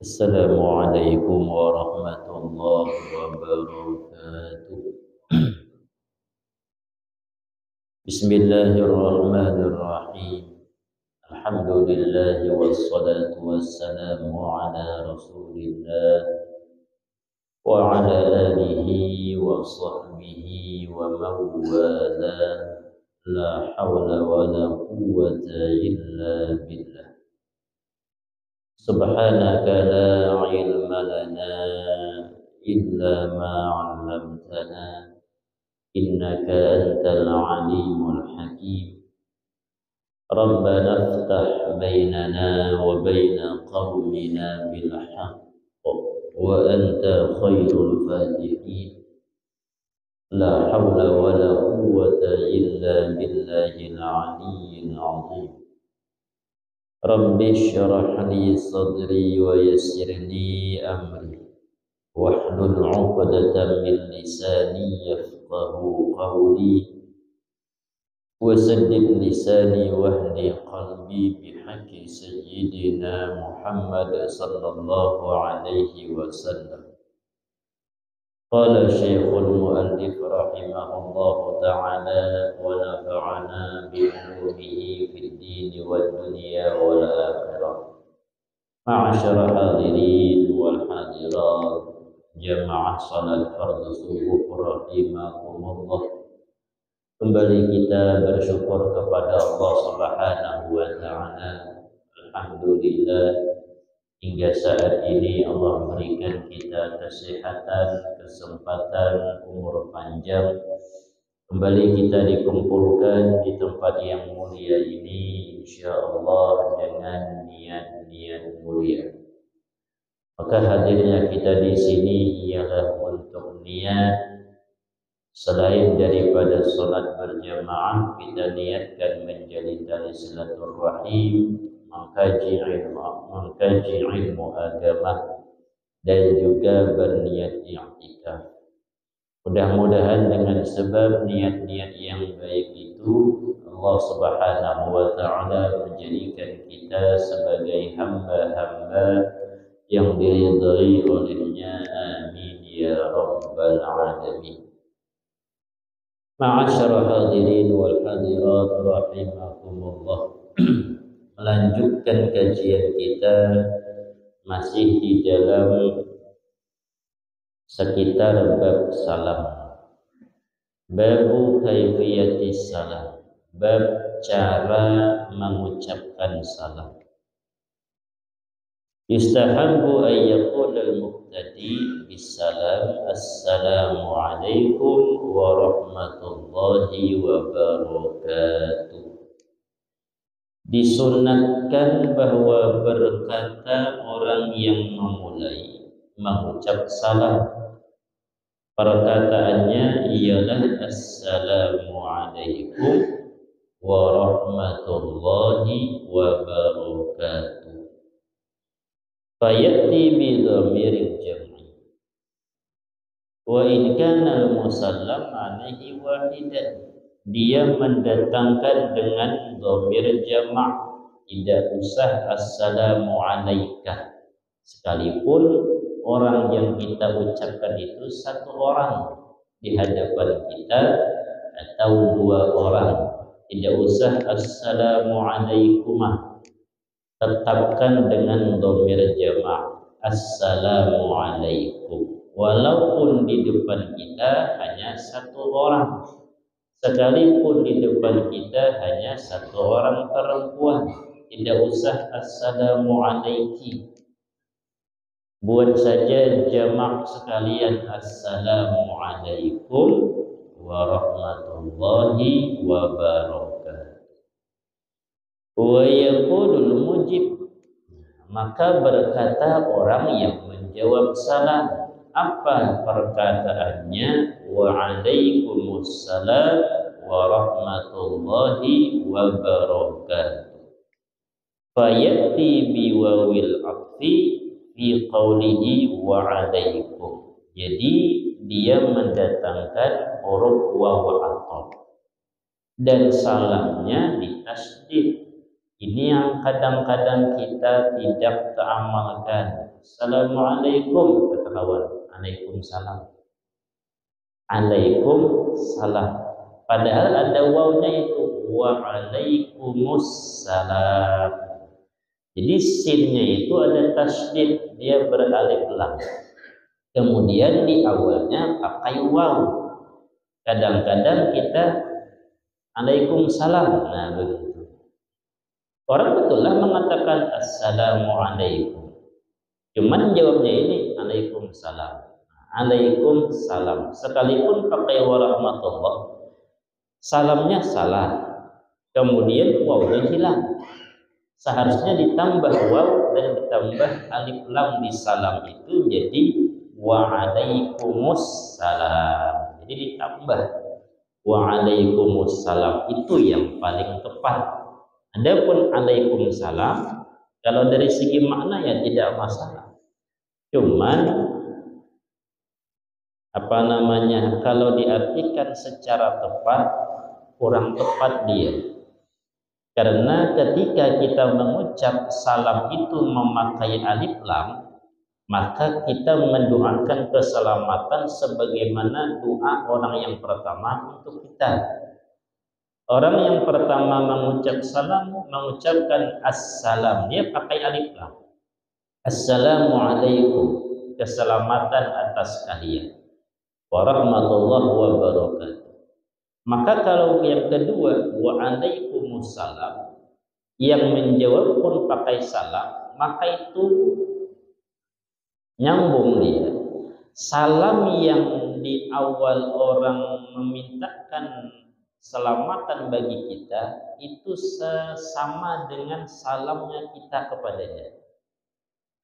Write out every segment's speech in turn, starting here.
Assalamualaikum warahmatullahi wabarakatuh. Bismillahirrahmanirrahim. Alhamdulillahi wassalatu wassalamu ala rasulillah wa ala alihi wa sahbihi wa mawala. La hawla wa la quwwata illa billah. Subhanaka la ilma lana illa ma 'allamtana innaka antal alimul hakim. Rabbana iftah bainana wa baina qaumina bil haqq wa anta khairul fatihin. La hawla wa la quwwata illa billahil aliyyil 'azim. Rabbi syrah li sadri wa yassir li amri wahlul 'uqdatam min lisani yafqahu qawli wa saddid lisani wahdi qalbi bihaqqi sayyidina Muhammad sallallahu alaihi wasallam. Qala Syekhul Mu'allif rahimahullahu ta'ala wa nafa'ana bi ulumihi fid din wad dunya wal akhirah. Ma'asyara hadirin wal hadirat, jamaah salat fardhu subuh rahimakumullah. Kembali kita bersyukur kepada Allah Subhanahu wa ta'ala. Alhamdulillah, hingga saat ini Allah berikan kita kesehatan, kesempatan, umur panjang. Kembali kita dikumpulkan di tempat yang mulia ini, insyaallah dengan niat-niat mulia. Maka hadirnya kita di sini ialah untuk niat, selain daripada sholat berjamaah, kita niatkan menjadi tali silaturahim, mengkaji ilmu agama, dan juga berniat i'tikaf. Mudah-mudahan dengan sebab niat-niat yang baik itu, Allah Subhanahu wa ta'ala menjadikan kita sebagai hamba-hamba yang diridhai olehnya. Amin ya rabbal alamin. Ma'asyara hadirin wal hadirat rahimakumullah. Melanjutkan kajian kita masih di dalam sekitar bab salam. Babu kaifiyatis salam, bab cara mengucapkan salam. Yustahabbu an yaqula al-muqtadi bis-salam assalamu alaikum wa rahmatullahi wa barakatuh. Disunatkan bahwa berkata orang yang memulai mengucap salam, perkataannya ialah assalamu alaikum wa rahmatullahi wa barakatuh. Fayati bi dhamiril jam'i wa in kana al-musallam alaihi wahidan. Dia mendatangkan dengan dhamir jama', tidak usah assalamu alaika, sekalipun orang yang kita ucapkan itu satu orang di hadapan kita atau dua orang, tidak usah assalamu alaikumah, tetapkan dengan dhamir jama' assalamu alaikum, walaupun di depan kita hanya satu orang, sekalipun di depan kita hanya satu orang perempuan, tidak usah assalamu alaiki. Buat saja jamak sekalian assalamu alaikum wa rahmatullahi wa barakatuh. Wa yaqulul mujib, maka berkata orang yang menjawab salam, apa perkataannya? Wa alaikumussalam wa rahmatullahi wa barakatuh. Fayati biwawil atfi fi qawlihi wa alaikum. Jadi dia mendatangkan huruf waw ataf dan salamnya ditasdid. Ini yang kadang-kadang kita tidak teramalkan. Assalamualaikum, kata kawan. Waalaikumsalam. Waalaikumsalam. Padahal ada wawnya itu waalaikumsalam. Jadi sinnya itu ada tasydid, dia beralif lam. Kemudian di awalnya pakai waw. Kadang-kadang kita Waalaikumsalam. Nah begitu. Orang betullah mengatakan Assalamualaikum. Cuman jawabnya ini Waalaikumsalam. Waalaikumsalam. Sekalipun pakai warahmatullah, salamnya salah. Kemudian wawnya hilang. Seharusnya ditambah waw dan ditambah alif lam di salam itu jadi waalaikumsalam. Jadi ditambah waalaikumsalam, itu yang paling tepat. Adapun waalaikumsalam kalau dari segi makna ya tidak masalah. Cuman kalau diartikan secara tepat kurang tepat dia. Karena ketika kita mengucap salam itu memakai alif lam, maka kita mendoakan keselamatan sebagaimana doa orang yang pertama untuk kita. Orang yang pertama mengucap salam mengucapkan assalam, dia pakai alif lam. Assalamualaikum, keselamatan atas kalian. Warahmatullahi wabarakatuh. Maka kalau yang kedua waalaikumsalam, yang menjawab pun pakai salam, maka itu nyambung dia. Salam yang di awal orang memintakan selamatan bagi kita itu sama dengan salamnya kita kepadanya.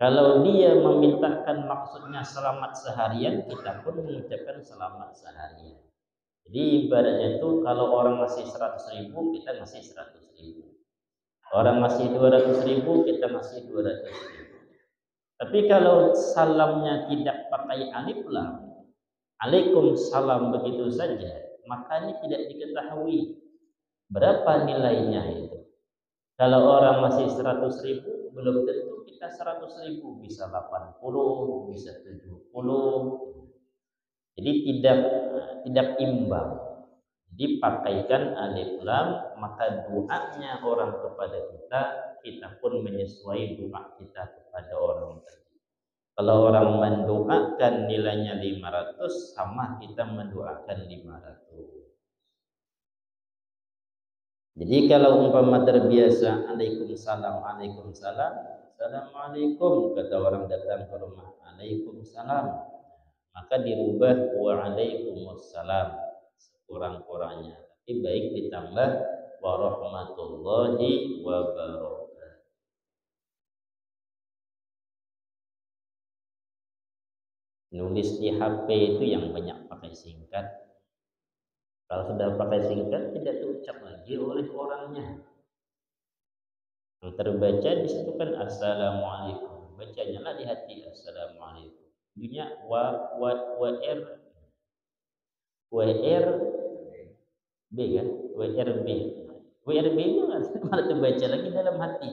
Kalau dia memintakan maksudnya selamat seharian, kita pun mengucapkan selamat seharian. Jadi ibaratnya itu kalau orang ngasih 100.000, kita ngasih 100.000. Orang ngasih 200.000, kita ngasih 200.000. Tapi kalau salamnya tidak pakai alif lam, Waalaikumsalam begitu saja, makanya tidak diketahui berapa nilainya itu. Kalau orang masih 100.000, belum tentu kita 100.000, bisa 80, bisa 70. Jadi tidak imbang. Jadi pakaikan alif lam, maka doanya orang kepada kita pun menyesuaikan doa kita kepada orang tadi. Kalau orang mendoakan nilainya 500, sama kita mendoakan 500. Jadi kalau umpama terbiasa Waalaikumsalam, Waalaikumsalam, Assalamualaikum, kata orang datang ke rumah, Waalaikumsalam, maka dirubah Waalaikumsalam sekurang-kurangnya, tapi baik ditambah warahmatullahi wabarakatuh. Nulis di HP itu yang banyak pakai singkat. Kalau sudah pakai singkat tidak terucap lagi oleh orangnya. Yang terbaca di situ kan Assalamualaikum. Bacanya lah di hati Assalamualaikum. Dunia WRB kan? WRB itu malah terbaca lagi dalam hati.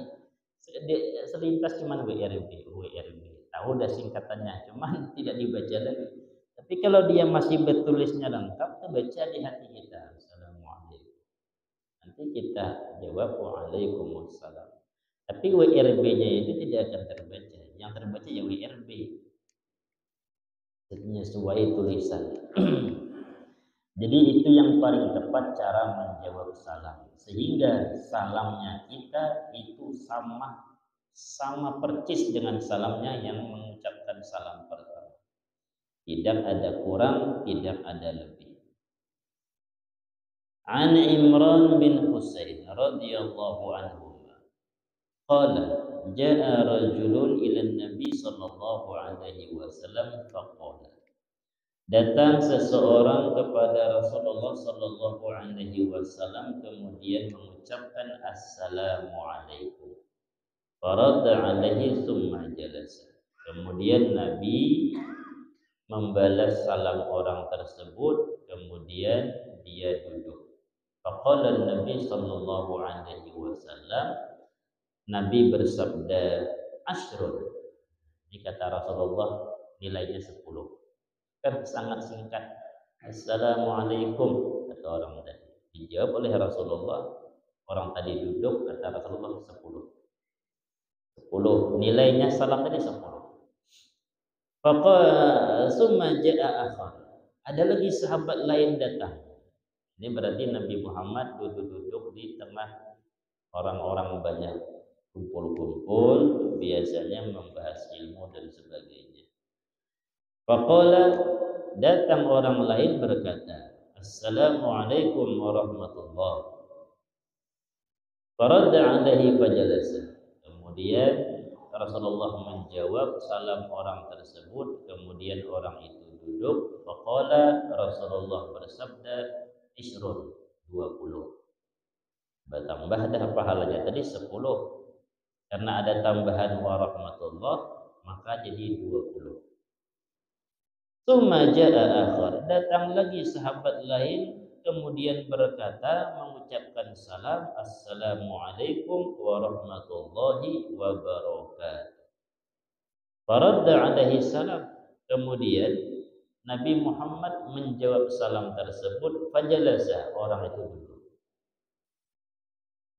Selintas cuman WRB. Tahu dah singkatannya, cuman tidak dibaca lagi. Tapi kalau dia masih bertulisnya lengkap, terbaca di hati kita. Assalamualaikum. Nanti kita jawab Waalaikumsalam. Tapi WRB-nya itu tidak akan terbaca. Yang terbaca ya WRB. Sesuai tulisan. Jadi itu yang paling tepat cara menjawab salam. Sehingga salamnya kita itu sama persis dengan salamnya yang mengucapkan salam pertama. Tidak ada kurang, tidak ada lebih. An Imran bin Husain radhiyallahu anhu qala jaa rajulun ila Nabi sallallahu alaihi wasallam faqala, datang seseorang kepada Rasulullah sallallahu alaihi wasallam kemudian mengucapkan assalamualaikum. Farada alaihi summa jalasa. Kemudian Nabi membalas salam orang tersebut, kemudian dia duduk. Faqala Nabi sallallahu alaihi wasallam, Nabi bersabda, ashrun, Jadi kata Rasulullah nilainya 10. Kan sangat singkat. Assalamualaikum kata orang tadi. Dijawab oleh Rasulullah. Orang tadi duduk, kata Rasulullah 10. 10. Nilainya salam tadi 10. Faqala summa ja'a akhar. Ada lagi sahabat lain datang. Ini berarti Nabi Muhammad duduk-duduk di tengah orang-orang banyak kumpul-kumpul, biasanya membahas ilmu dan sebagainya. Faqala, datang orang lain berkata, Assalamualaikum warahmatullahi. Faradda alaihi fajalasa. Kemudian Rasulullah menjawab salam orang tersebut, kemudian orang itu duduk. Faqala, Rasulullah bersabda, Isrun, 20. Bertambah dah pahalanya tadi 10. Karena ada tambahan warahmatullah, maka jadi 20. Tsumma jaa akhar, datang lagi sahabat lain kemudian berkata, mengucapkan salam, Assalamualaikum warahmatullahi wabarakatuh. Faradda alaihi salam. Kemudian Nabi Muhammad menjawab salam tersebut, fajalasa, orang itu duduk.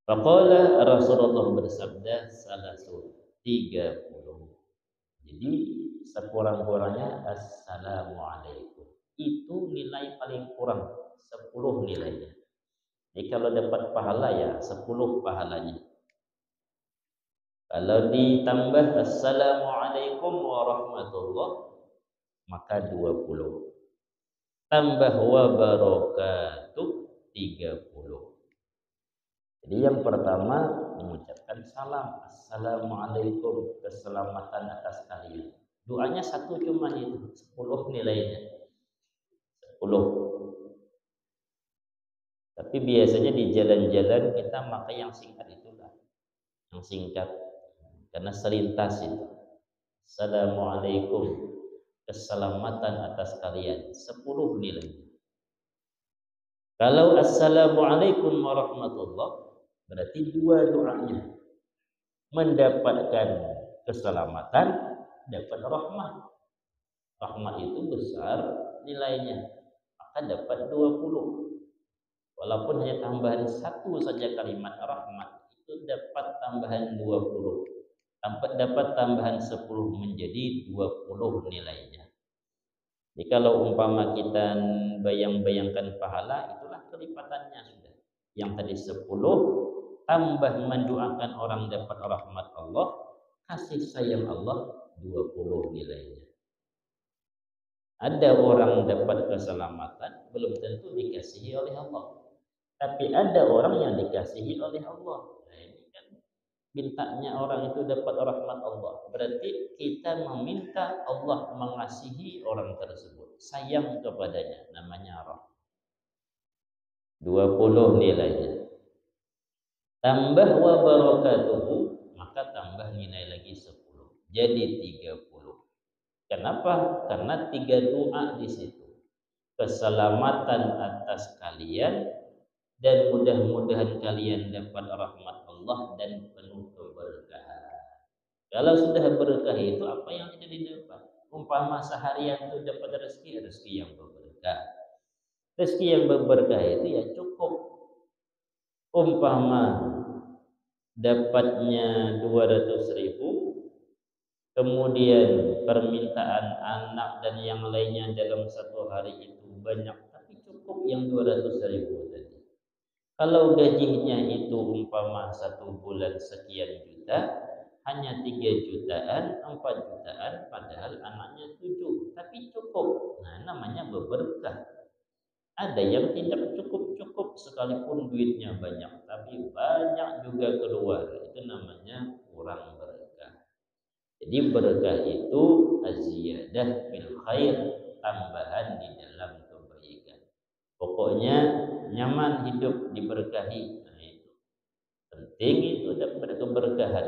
Faqala, Rasulullah bersabda, salasun, 30. Jadi sekurang-kurangnya Assalamualaikum. Itu nilai paling kurang, 10 nilainya. Jadi kalau dapat pahala ya 10 pahalanya. Kalau ditambah Assalamualaikum warahmatullahi, maka 20. Tambah wabarakatuh, 30. Jadi yang pertama mengucapkan salam, Assalamualaikum, keselamatan atas kalian. Doanya satu cuma itu, 10 nilainya. 10. Tapi biasanya di jalan-jalan kita pakai yang singkat itulah. Yang singkat. Karena selintas itu. Assalamualaikum, keselamatan atas kalian, 10 nilainya. Kalau Assalamualaikum warahmatullahi, berarti 2 doanya. Mendapatkan keselamatan, dapat rahmat. Rahmat itu besar nilainya, maka dapat 20. Walaupun hanya tambahan satu saja kalimat rahmat, itu dapat tambahan 20. Dapat tambahan 10 menjadi 20 nilainya. Jadi kalau umpama kita bayang-bayangkan pahala, itulah kelipatannya sudah. Yang tadi 10 tambah mendoakan orang dapat rahmat Allah, kasih sayang Allah, 20 nilainya. Ada orang dapat keselamatan belum tentu dikasihi oleh Allah. Tapi ada orang yang dikasihi oleh Allah. Nah, ini kan mintanya orang itu dapat rahmat Allah. Berarti kita meminta Allah mengasihi orang tersebut, sayang kepadanya, namanya rahmat. 20 nilainya. Tambah wa barakatuhu, maka tambah nilai lagi 10. Jadi 30. Kenapa? Karena 3 doa di situ. Keselamatan atas kalian, dan mudah-mudahan kalian dapat rahmat Allah dan penuh keberkahan. Kalau sudah berkah itu apa yang tidak didapat? Umpama seharian itu dapat rezeki yang berberkah. Rezeki yang berberkah itu ya cukup. Umpama dapatnya 200.000, kemudian permintaan anak dan yang lainnya dalam satu hari itu banyak, tapi cukup yang 200.000 tadi. Kalau gajinya itu umpama 1 bulan sekian juta, hanya 3 jutaan, 4 jutaan, padahal anaknya 7, tapi cukup. Nah, namanya berberkah. Ada yang tidak cukup-cukup sekalipun duitnya banyak, tapi banyak juga keluar. Itu namanya kurang berkah. Jadi berkah itu aziyadah fil khair, tambahan di dalam kebaikan. Pokoknya nyaman hidup diberkahi. Nah, itu penting, itu dapat keberkahan.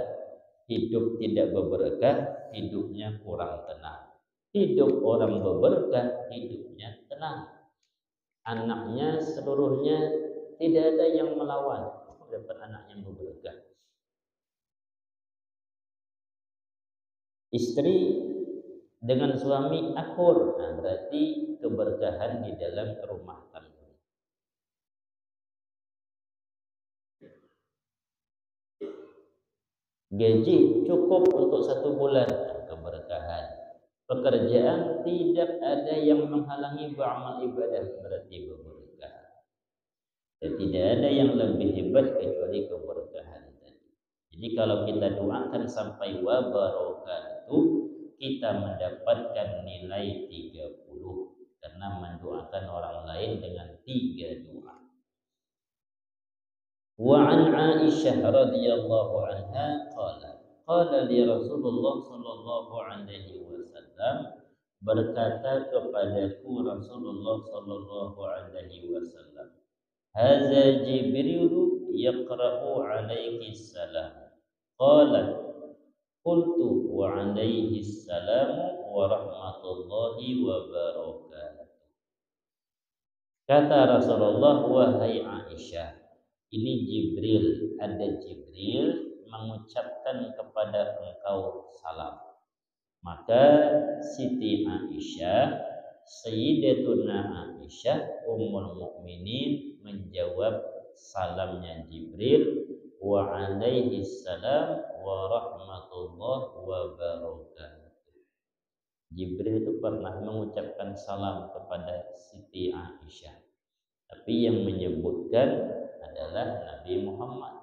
Hidup tidak berberkah, hidupnya kurang tenang. Hidup orang berberkah, hidupnya tenang. Anaknya seluruhnya tidak ada yang melawan, dapat anak yang berberkah. Istri dengan suami akur, nah berarti keberkahan di dalam rumah tangga. Gaji cukup untuk 1 bulan, nah, keberkahan. Pekerjaan tidak ada yang menghalangi beramal ibadah, berarti berberkah. Dan tidak ada yang lebih hebat kecuali keberkahan tadi. Jadi kalau kita doakan sampai wa barakatuh, kita mendapatkan nilai 30 karena mendoakan orang lain dengan 3 doa. Wa an Aisyah radhiyallahu anha qala li Rasulullah sallallahu alaihi wasallam, berkata kepadaku Rasulullah sallallahu alaihi wasallam, hadza Jibril yaqra'u alaiki salam. Qalat qultu wa alaihi salam wa rahmatullahi wa barakatuh. Kata Rasulullah, wahai Aisyah, ini Jibril, ada Jibril mengucapkan kepada engkau salam. Maka Siti Aisyah, Sayyidatuna Aisyah Ummul Mukminin menjawab salamnya Jibril, wa alaihi salam wa rahmatullah wa barakatuh. Jibril itu pernah mengucapkan salam kepada Siti Aisyah, tapi yang menyebutkan adalah Nabi Muhammad.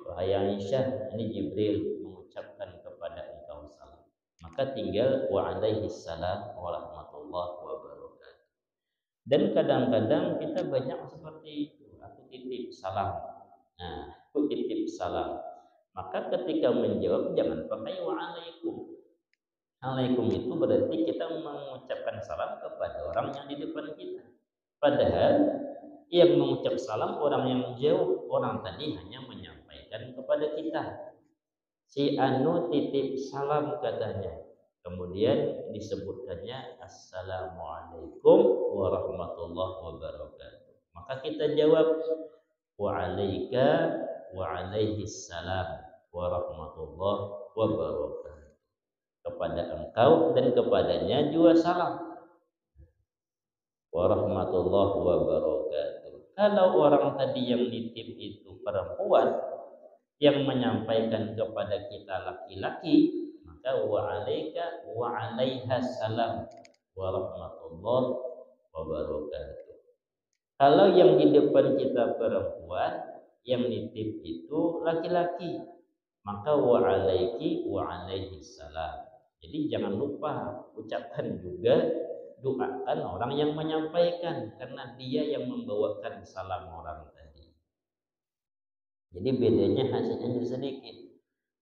Wahai Aisyah, ini Jibril mengucapkan kepada engkau salam. Maka tinggal wa alaihi salam wa rahmatullah wa barakatuh. Dan kadang-kadang kita banyak seperti itu, aku titip salam. Nah, aku titip salam. Maka ketika menjawab jangan pakai wa alaikum. Alaikum itu berarti kita mengucapkan salam kepada orang yang di depan kita. Padahal yang mengucap salam orang yang jauh, orang tadi hanya menyampaikan kepada kita. Si anu titip salam katanya. Kemudian disebutkannya assalamualaikum warahmatullahi wabarakatuh. Maka kita jawab wa alaika wa alaihi salam warahmatullahi wabarakatuh. Kepada engkau dan kepadanya juga salam. Warahmatullahi wabarakatuh. Kalau orang tadi yang nitip itu perempuan yang menyampaikan kepada kita laki-laki, maka wa alaika wa alaiha salam warahmatullahi wabarakatuh. Kalau yang di depan kita perempuan, yang nitip itu laki-laki, maka wa alaiki wa alaihi salam. Jadi jangan lupa ucapkan juga, doakan orang yang menyampaikan, karena dia yang membawakan salam orang tadi. Jadi bedanya hanya sedikit.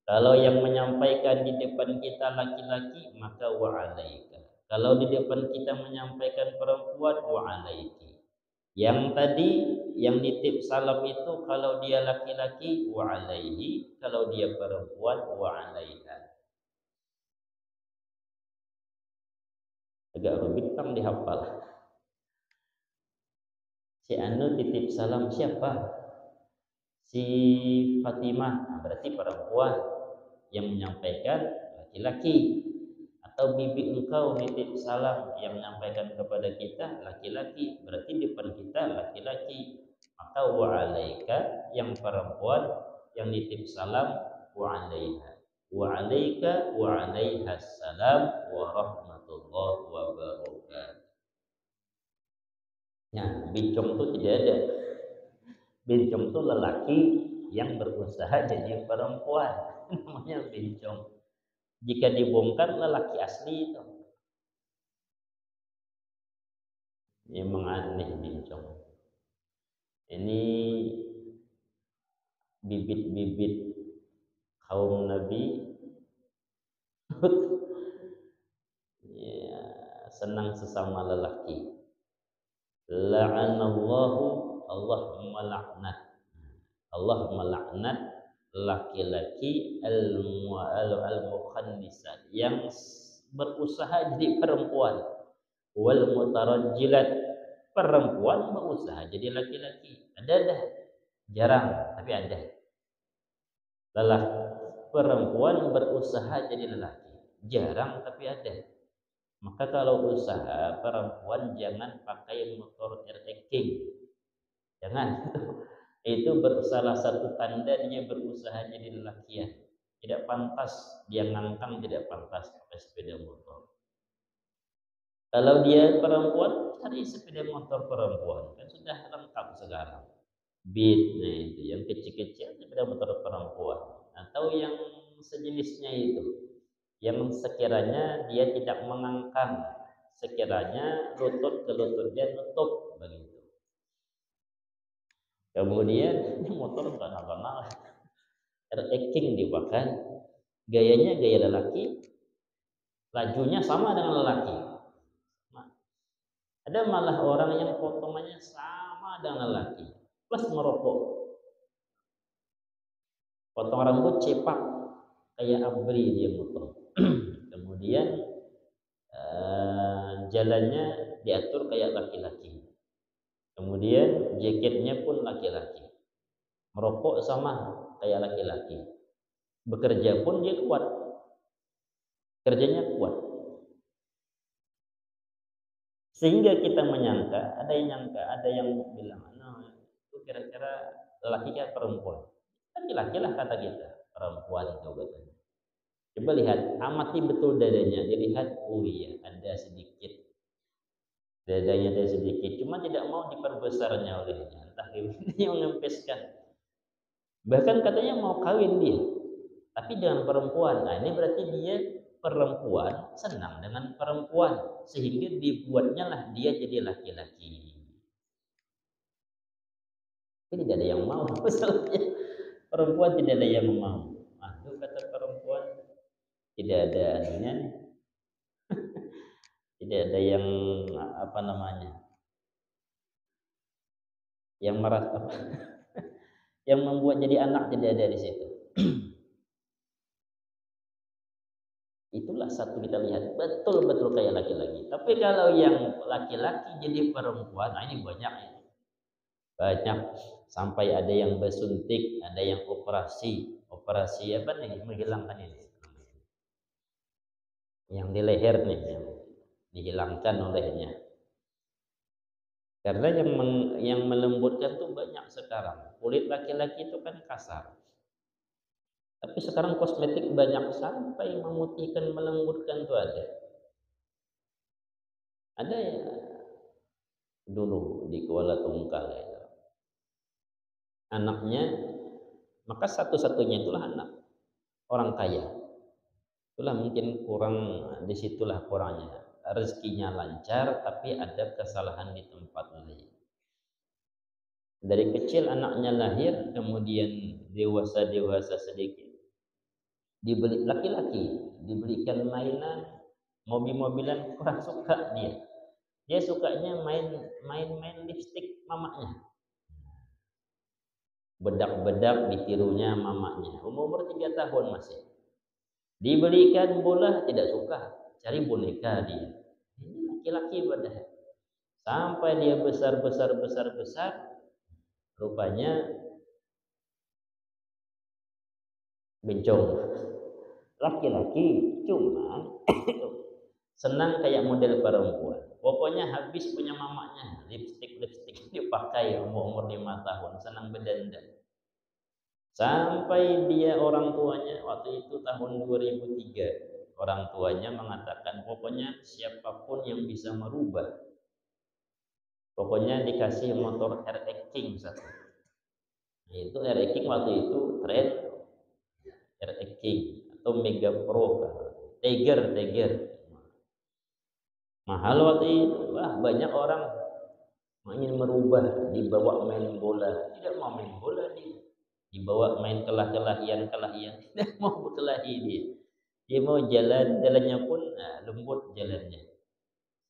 Kalau yang menyampaikan di depan kita laki-laki, maka wa alaika. Kalau di depan kita menyampaikan perempuan, wa alaiki. Yang tadi yang nitip salam itu kalau dia laki-laki, wa alaihi. Kalau dia perempuan, wa alaiha. Agak rumit kan dihafal. Si anu titip salam siapa? Si Fatimah, berarti perempuan. Yang menyampaikan laki-laki. Atau bibi engkau nitip salam, yang menyampaikan kepada kita laki-laki, berarti depan kita laki-laki. Maka wa alaika, yang perempuan yang nitip salam, wa alaiha. Wa alaika wa alaiha salam wa rahmatullahi wa barakatuh. Nah, bincong itu tidak ada. Bincong itu lelaki yang berusaha jadi perempuan. Namanya bincong. Jika dibongkar lelaki asli itu. Memang aneh bincong. Ini bibit-bibit kaum Nabi ya, senang sesama lelaki. La'anallahu, Allah melaknat. Allah melaknat laki-laki al-mukhannisat yang berusaha jadi perempuan, wal mutarajjilat, perempuan berusaha jadi laki-laki. Ada jarang tapi ada. Lelaki perempuan berusaha jadi lelaki. jarang tapi ada. Maka kalau usaha perempuan jangan pakai motor RX King, jangan. Itu salah satu tanda dia berusaha jadi lelakian. Tidak pantas dia ngangkang, tidak pantas pakai sepeda motor. Kalau dia perempuan, cari sepeda motor perempuan, kan sudah lengkap sekarang. Beat, nah itu yang kecil-kecil sepeda motor perempuan atau yang sejenisnya itu, yang sekiranya dia tidak mengangkang, sekiranya lutut ke lutut dia nutup begitu. Kemudian ini motor bukan apa-apa, King dipakai, gayanya gaya lelaki, lajunya sama dengan lelaki. Nah, ada malah orang yang potongannya sama dengan lelaki, plus merokok, potong rambut cepak kayak abri dia potong. Kemudian jalannya diatur kayak laki-laki. Kemudian jaketnya pun laki-laki. Merokok sama kayak laki-laki. Bekerja pun dia kuat. Kerjanya kuat. Sehingga kita menyangka, ada yang bilang, "Nah, itu kira-kira laki atau perempuan?" Laki-laki lah kata kita, perempuan itu katanya. Coba lihat, amati betul dadanya, dilihat, oh iya, ada sedikit. Dadanya ada sedikit, cuma tidak mau diperbesarnya olehnya. Entah gimana yang ngempeskan. Bahkan katanya mau kawin dia, tapi dengan perempuan. Nah, ini berarti dia perempuan senang dengan perempuan, sehingga dibuatnya lah dia jadi laki-laki. Ini tidak ada yang mau, masalahnya perempuan tidak ada yang mau. Aduh, kata perempuan, tidak ada anunya, tidak ada yang apa namanya, yang merasa apa, yang membuat jadi anak tidak ada di situ. Itulah satu kita lihat betul-betul kayak laki-laki. Tapi kalau yang laki-laki jadi perempuan, nah ini banyak ya. Banyak, sampai ada yang bersuntik, ada yang operasi apa nih, menghilangkan ini. Yang di leher nih, yang dihilangkan olehnya. Karena yang melembutkan tuh banyak sekarang. Kulit laki-laki itu kan kasar. Tapi sekarang kosmetik banyak sampai memutihkan, melembutkan tuh ada. Ada ya dulu di Kuala Tungkal ya. Anaknya, maka satu-satunya itulah anak orang kaya. Itulah mungkin kurang, disitulah kurangnya. Rezekinya lancar tapi ada kesalahan di tempat lain. Dari kecil anaknya lahir, kemudian dewasa sedikit, dibeli laki-laki, dibelikan mainan, mobil-mobilan, kurang suka dia. Dia sukanya main lipstik mamanya. Bedak-bedak ditirunya mamanya. Umur 3 tahun masih. Dibelikan bola tidak suka, cari boneka dia. Ini laki-laki padahal. Sampai dia besar, rupanya bencong. Laki-laki cuman senang kayak model perempuan. Pokoknya habis punya mamanya, lipstik dipakai umur 5 tahun, senang berdandan. Sampai dia orang tuanya waktu itu tahun 2003, orang tuanya mengatakan pokoknya siapapun yang bisa merubah, pokoknya dikasih motor RX King satu. Nah, itu RX King waktu itu tren RX King atau Mega Pro, Tiger. Mahal waktu itu. Wah, banyak orang ingin merubah, dibawa main bola, tidak mau main bola dia. Dibawa main kelahian, tidak mau berkelahi dia. Dia mau jalannya pun lembut jalannya.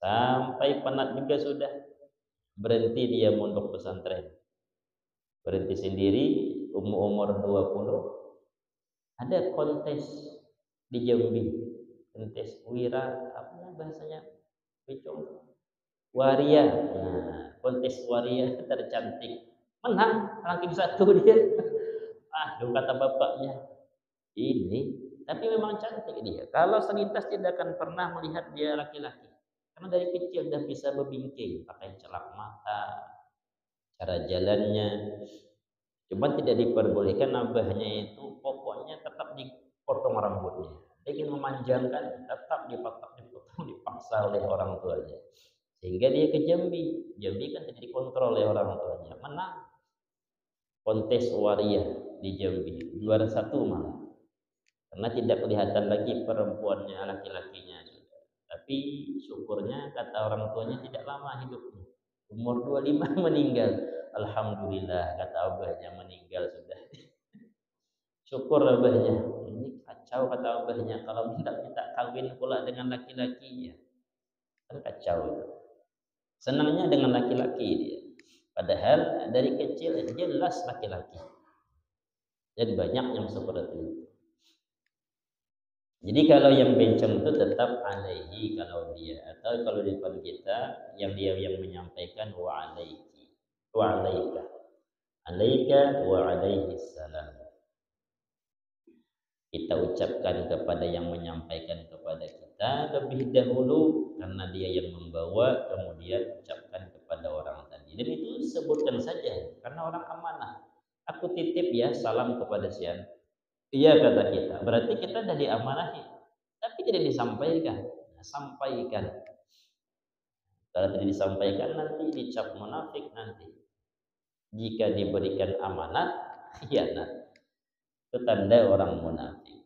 Sampai penat juga sudah, berhenti dia mondok pesantren. Berhenti sendiri, umur 20. Ada kontes di Jambi, kontes wira, apa bahasanya? Waria. Nah, kontes waria tercantik. Menang ranking 1 dia. Aduh, kata bapaknya, ini tapi memang cantik dia. Kalau selintas tidak akan pernah melihat dia laki-laki. Karena dari kecil sudah bisa berbingking, pakai celak mata, cara jalannya. Cuma tidak diperbolehkan abahnya itu pokoknya tetap dipotong rambutnya. Dia ingin memanjangkan, tetap dipotong, dipaksa oleh orang tuanya. Sehingga dia ke Jambi. Jambi kan tidak dikontrol oleh orang tuanya. Menang kontes waria di Jambi, juara 1 malah. Karena tidak kelihatan lagi perempuannya, laki-lakinya. Tapi syukurnya kata orang tuanya tidak lama hidupnya. Umur 25 meninggal. Alhamdulillah kata abahnya, meninggal sudah. Syukur abahnya. Ini kacau kata abahnya, kalau minta kawin pula dengan laki-laki ya. Kan kacau itu. Senangnya dengan laki-laki dia. Padahal dari kecil jelas laki-laki. Dan banyak yang seperti itu. Jadi kalau yang bencong itu tetap alaihi kalau dia, atau kalau di depan kita yang dia yang menyampaikan wa alaiki wa alaika alaika wa alaihi salam. Kita ucapkan kepada yang menyampaikan kepada kita lebih dahulu karena dia yang membawa, kemudian ucapkan kepada orang tadi. Dan itu sebutkan saja karena orang amanah. Aku titip ya salam kepada sian. Iya kata kita. Berarti kita sudah diamanahi. Tapi tidak disampaikan. Nah, sampaikan. Kalau tidak disampaikan nanti dicap munafik nanti. Jika diberikan amanat, khianat. Itu tanda orang munafik.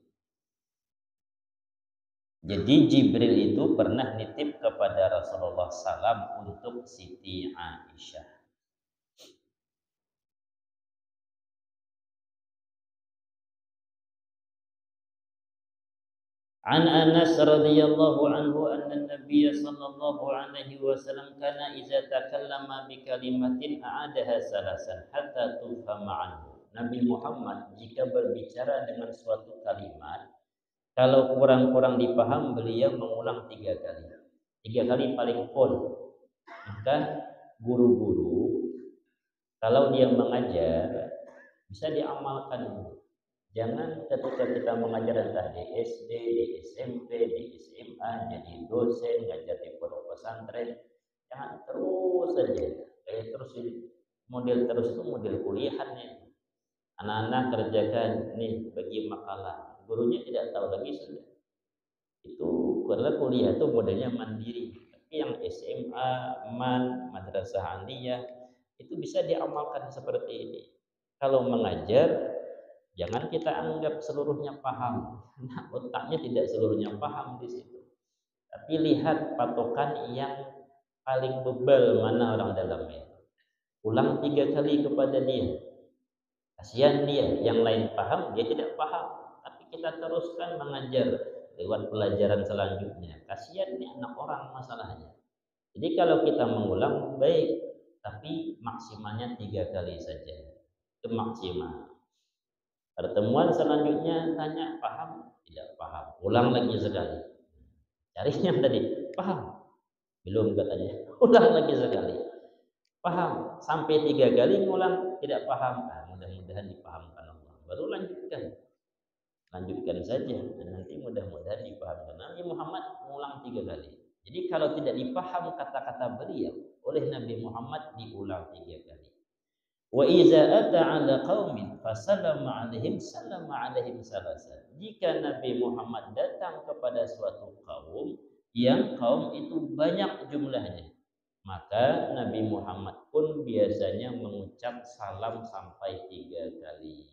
Jadi Jibril itu pernah nitip kepada Rasulullah SAW untuk Siti Aisyah. An Anas radhiyallahu anhu anna Nabiy sallallahu alaihi wasallam kana idza takallama bi kalimatin a'adaha salasan hatta tufhama anhu. Nabi Muhammad jika berbicara dengan suatu kalimat, kalau kurang-kurang dipaham beliau mengulang 3 kali. 3 kali paling full. Maka guru-guru kalau dia mengajar bisa diamalkan. Jangan ketika kita mengajar entah di SD, di SMP, di SMA, jadi dosen, ngajar di pondok pesantren, jangan terus saja. Kayak terus model terus itu model kuliahannya. Anak-anak kerjakan nih bagi makalah, gurunya tidak tahu lagi sudah. Itu karena kuliah itu modelnya mandiri. Tapi yang SMA, madrasah aliyah itu bisa diamalkan seperti ini. Kalau mengajar jangan kita anggap seluruhnya paham. Nah, otaknya tidak seluruhnya paham di situ. Tapi lihat patokan yang paling bebal mana orang dalamnya. Ulang 3 kali kepada dia. Kasihan dia, yang lain paham, dia tidak paham. Tapi kita teruskan mengajar lewat pelajaran selanjutnya. Kasihan nih anak orang masalahnya. Jadi kalau kita mengulang baik, tapi maksimalnya 3 kali saja. Itu maksimal. Pertemuan selanjutnya tanya paham? Tidak paham. Ulang lagi sekali. Cari yang tadi paham? Belum katanya. Ulang lagi sekali. Paham? Sampai 3 kali ngulang tidak paham. Nah, mudah-mudahan dipahamkan Allah. Baru lanjutkan. Lanjutkan saja. Dan nanti mudah-mudahan dipahamkan. Nabi Muhammad mengulang 3 kali. Jadi kalau tidak dipaham kata-kata beliau oleh Nabi Muhammad diulang 3 kali. Wa iza ata ala qaumin fasallama alaihim sallama alaihim salasan. Jika Nabi Muhammad datang kepada suatu kaum yang kaum itu banyak jumlahnya, maka Nabi Muhammad pun biasanya mengucap salam sampai 3 kali.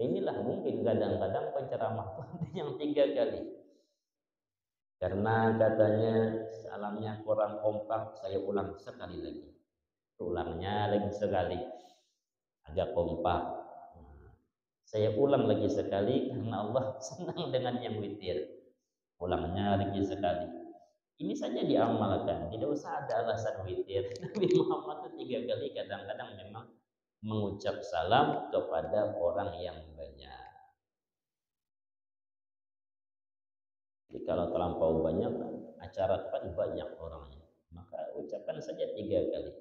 Inilah mungkin kadang-kadang penceramah yang 3 kali. Karena katanya salamnya kurang kompak, saya ulang sekali lagi. Ulangnya lagi sekali agak kompak. Saya ulang lagi sekali karena Allah senang dengan yang witir. Ulangnya lagi sekali. Ini saja diamalkan, tidak usah ada alasan witir. Nabi Muhammad itu 3 kali kadang-kadang memang mengucap salam kepada orang yang banyak. Jadi kalau terlampau banyak acara kan banyak orangnya, maka ucapkan saja 3 kali.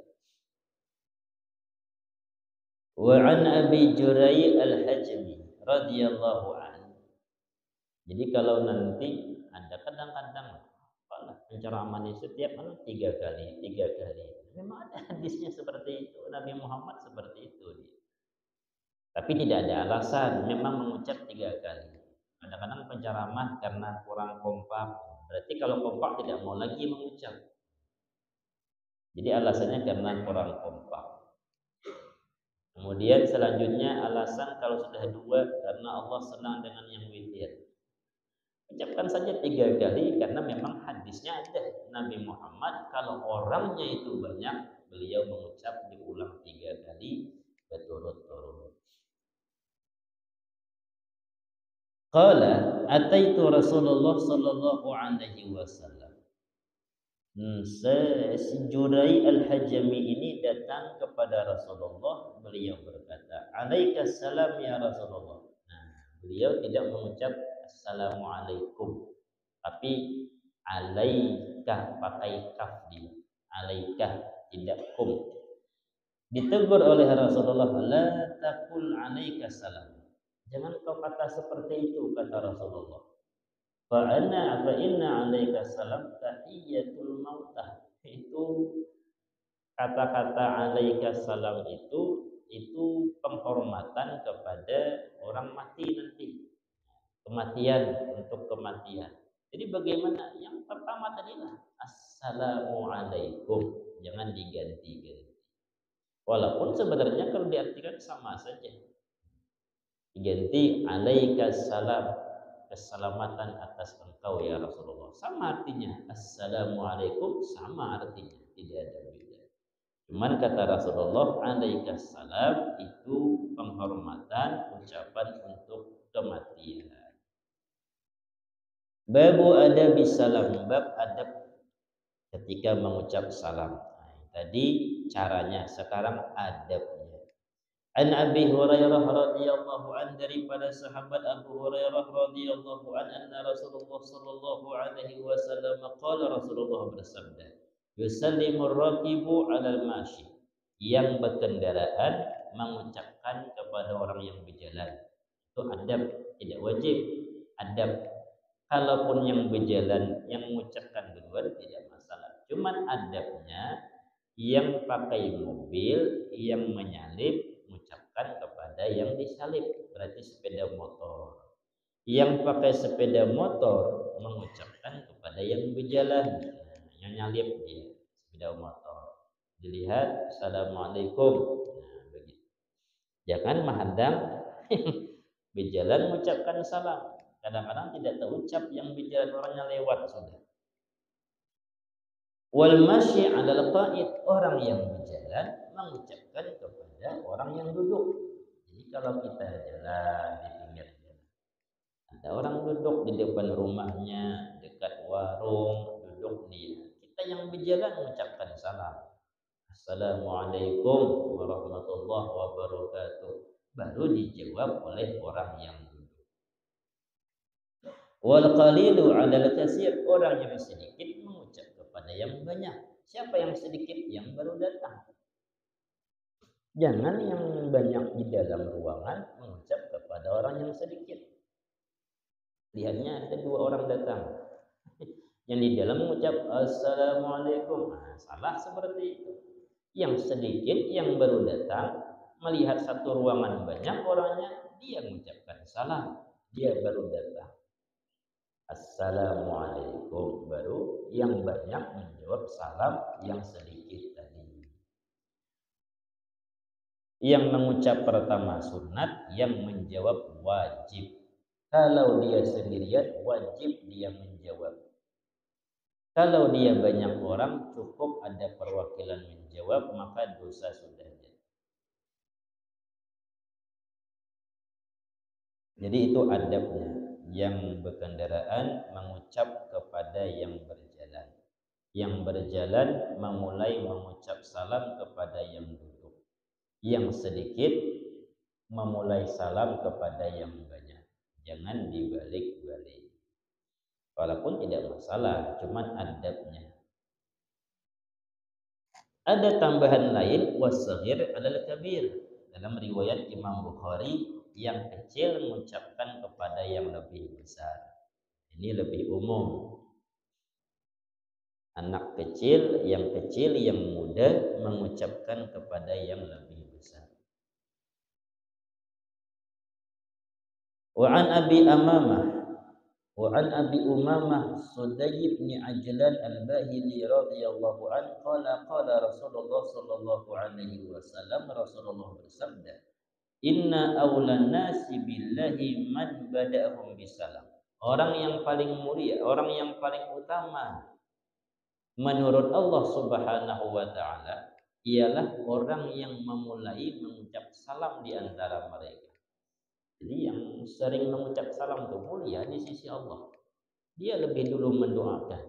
Wa an Abi Jurai al-Hajmi radhiyallahu anhu Jadi kalau nanti ada kadang-kadang apalah pencerahan setiap 3 kali, 3 kali. Memang ada hadisnya seperti itu. Nabi Muhammad seperti itu dia. Tapi tidak ada alasan, memang mengucap 3 kali. Kadang-kadang penceramah karena kurang kompak. Berarti kalau kompak tidak mau lagi mengucap. Jadi alasannya karena kurang kompak. Kemudian selanjutnya alasan kalau sudah 2 karena Allah senang dengan yang witir. Ucapkan saja 3 kali karena memang hadisnya ada. Nabi Muhammad kalau orangnya itu banyak, beliau mengucap diulang 3 kali berturut-turut. Qala ataitu Rasulullah sallallahu alaihi wasallam. Jurai al-Hajami ini datang kepada Rasulullah, beliau berkata, "Alaikas salam ya Rasulullah." Nah, beliau tidak mengucap assalamualaikum, tapi alaika, pakai kaf dia. Alaika, tidak kum. Ditegur oleh Rasulullah, "La taqul alaikas salam." Jangan kau kata seperti itu, kata Rasulullah. Fa inna alaika salam tahiyatul mautah. Itu kata-kata alaika salam itu penghormatan kepada orang mati nanti. Kematian, untuk kematian. Jadi bagaimana? Yang pertama tadilah assalamualaikum, jangan diganti-ganti. Walaupun sebenarnya kalau diartikan sama saja. Diganti alaikas salam, keselamatan atas engkau ya Rasulullah. Sama artinya. Assalamualaikum sama artinya, tidak ada beda. Cuman kata Rasulullah, alaikas salam itu penghormatan, ucapan untuk kematian. Babu adab salam, bab adab ketika mengucap salam. Tadi caranya, sekarang adabnya. An Abi Hurairah radhiyallahu an, daripada sahabat Abu Hurairah radhiyallahu an, anna Rasulullah sallallahu alaihi wasallam qala, Rasulullah bersabda, yusallimur rakibu 'alal mashi, yang berkendaraan mengucapkan kepada orang yang berjalan. Itu adab, tidak wajib. Adab. Kalaupun yang berjalan yang mengucapkan duluan tidak masalah. Cuman adabnya yang pakai mobil yang menyalip mengucapkan kepada yang disalip, berarti sepeda motor. Yang pakai sepeda motor mengucapkan kepada yang berjalan, yang nyalip dia sepeda motor. Dilihat, assalamualaikum. Nah, begitu. Jangan menghadang berjalan mengucapkan salam. Kadang-kadang tidak terucap, yang berjalan orangnya lewat sudah. Wal masyi 'alal qa'id, orang yang berjalan mengucapkan kepada orang yang duduk. Jadi kalau kita jalan di pinggir jalan, ada orang duduk di depan rumahnya, dekat warung, duduk dia. Kita yang berjalan mengucapkan salam. Assalamualaikum warahmatullahi wabarakatuh. Baru dijawab oleh orang yang duduk. Wal qalilu 'alal katsir, orang yang sedikit mengucap kepada yang banyak. Siapa yang sedikit? Yang baru datang. Jangan yang banyak di dalam ruangan mengucap kepada orang yang sedikit. Lihatnya ada 2 orang datang. Yang di dalam mengucap assalamualaikum. Nah, salah seperti itu. Yang sedikit, yang baru datang, melihat satu ruangan banyak orangnya, dia mengucapkan salam. Dia baru datang. Assalamualaikum, baru yang banyak menjawab salam yang sedikit tadi. Yang mengucap pertama sunat, yang menjawab wajib. Kalau dia sendirian, wajib dia menjawab. Kalau dia banyak orang, cukup ada perwakilan menjawab, maka dosa sudah jadi. Jadi itu adabnya. Yang berkendaraan mengucap kepada yang berjalan. Yang berjalan memulai mengucap salam kepada yang duduk. Yang sedikit memulai salam kepada yang banyak. Jangan dibalik-balik. Walaupun tidak masalah, cuman adabnya. Ada tambahan lain, was-saghir 'alal kabir. Dalam riwayat Imam Bukhari, yang kecil mengucapkan kepada yang lebih besar. Ini lebih umum. Anak kecil, yang muda mengucapkan kepada yang lebih besar. Wa an Abi Umamah Sudai bin Ajlan Al-Bahili radhiyallahu anhu qala Rasulullah sallallahu alaihi wasallam, Rasulullah bersabda, inna awlan nasi billahi man bada'ahum bisalam. Orang yang paling mulia, orang yang paling utama menurut Allah Subhanahu wa taala ialah orang yang memulai mengucap salam di antara mereka. Jadi yang sering mengucap salam itu mulia di sisi Allah. Dia lebih dulu mendoakan.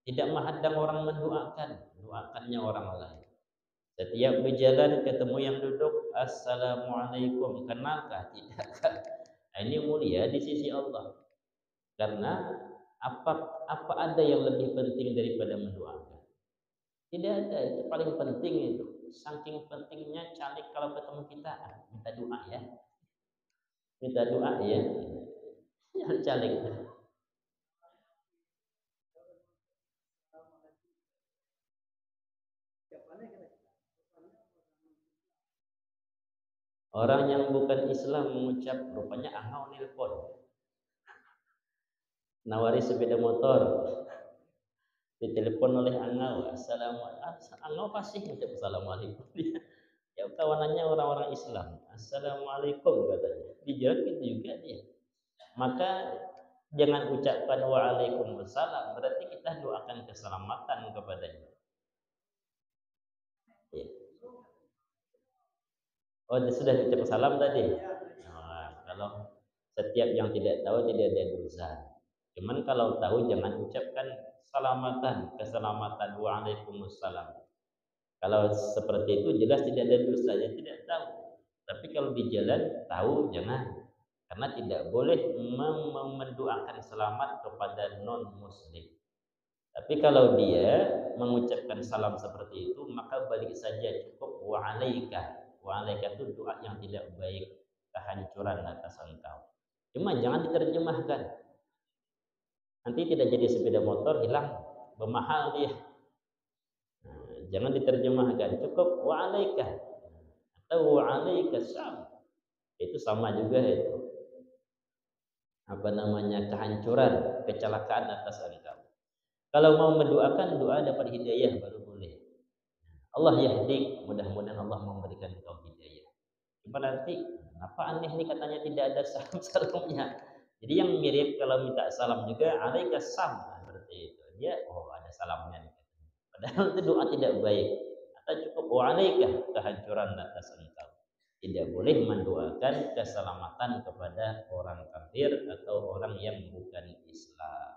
Tidak menghadang orang mendoakan, doakannya orang lain. Setiap berjalan ketemu yang duduk, assalamualaikum, kenalkah? Tidakkah? Ini mulia di sisi Allah. Karena apa ada yang lebih penting daripada mendoakan? Tidak ada, itu paling penting itu. Saking pentingnya calik kalau ketemu kita, minta doa ya. Minta doa ya. Calik. Orang yang bukan Islam mengucap, rupanya angau nelpon, nawari sepeda motor, ditelepon oleh angau, assalamualaikum, angau pasti mengucap assalamualaikum. Ya kawanannya orang-orang Islam, assalamualaikum katanya, dijawab gitu juga dia. Maka jangan ucapkan waalaikumsalam, berarti kita doakan keselamatan kepadanya. Ya. Oh, sudah ucap salam tadi. Nah, kalau setiap yang tidak tahu tidak ada dosa. Cuman kalau tahu jangan ucapkan keselamatan waalaikumsalam. Kalau seperti itu jelas tidak ada dosa, ya tidak tahu. Tapi kalau di jalan tahu jangan. Karena tidak boleh mendoakan selamat kepada non muslim. Tapi kalau dia mengucapkan salam seperti itu, maka balik saja cukup wa'alaika. Wa'alaika itu doa yang tidak baik, kehancuran atas engkau. Cuma jangan diterjemahkan. Nanti tidak jadi sepeda motor, hilang, bermahal dia. Nah, jangan diterjemahkan, cukup wa'alaika atau wa'alaika salam. Itu sama juga itu. Apa namanya, kehancuran, kecelakaan atas engkau. Kalau mau mendoakan, doa dapat hidayah baru boleh. Allah yahdik, mudah-mudahan Allah memberikan engkau hidayah. Cuma nanti, apa aneh nih katanya tidak ada salam-salamnya. Jadi yang mirip kalau minta salam juga, alaika salam, seperti itu. Dia, ada salamnya nih. Padahal itu doa tidak baik. Atau cukup wa'alaika, kehancuran atas engkau. Tidak boleh mendoakan keselamatan kepada orang kafir atau orang yang bukan Islam.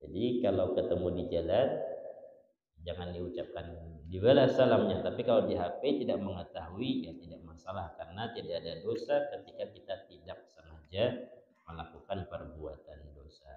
Jadi kalau ketemu di jalan jangan diucapkan dibalas salamnya, tapi kalau di HP tidak mengetahui ya tidak masalah karena tidak ada dosa ketika kita tidak sengaja melakukan perbuatan dosa.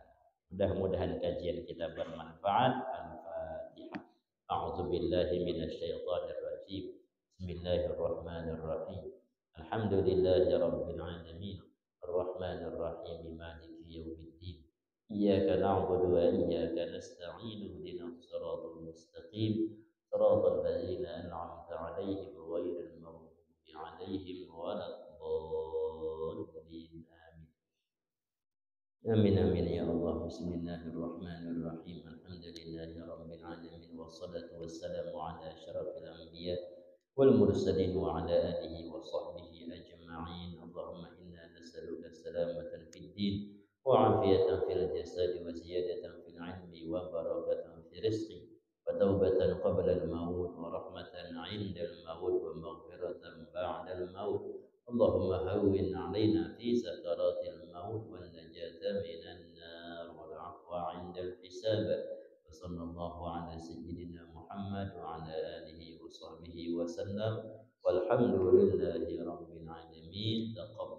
Mudah-mudahan kajian kita bermanfaat. Al-Fatihah. A'udzubillahi minasyaitonir rajim. Bismillahirrahmanirrahim. Alhamdulillahirabbil alamin. Arrahmanir rahim. Maliki yaumiddin. إياك نعبد وإياك نستعين اهدنا الصراط المستقيم صراط الذين أنعمت عليهم غير المغضوب عليهم ولا الضالين آمين آمين يا الله بسم الله الرحمن الرحيم الحمد لله رب العالمين والصلاة والسلام على أشرف الأنبياء والمرسلين وعلى آله وصحبه أجمعين اللهم إنا نسألك السلامة في الدين وعافية في الجسد وزيادة في العلم وبركة في الرزق وتوبة قبل الموت ورحمة عند الموت ومغفرة بعد الموت اللهم هون علينا في سكرات الموت والنجاة من النار والعفو عند الحساب وصلى الله على سيدنا محمد وعلى آله وصحبه وسلم والحمد لله رب العالمين. تقبل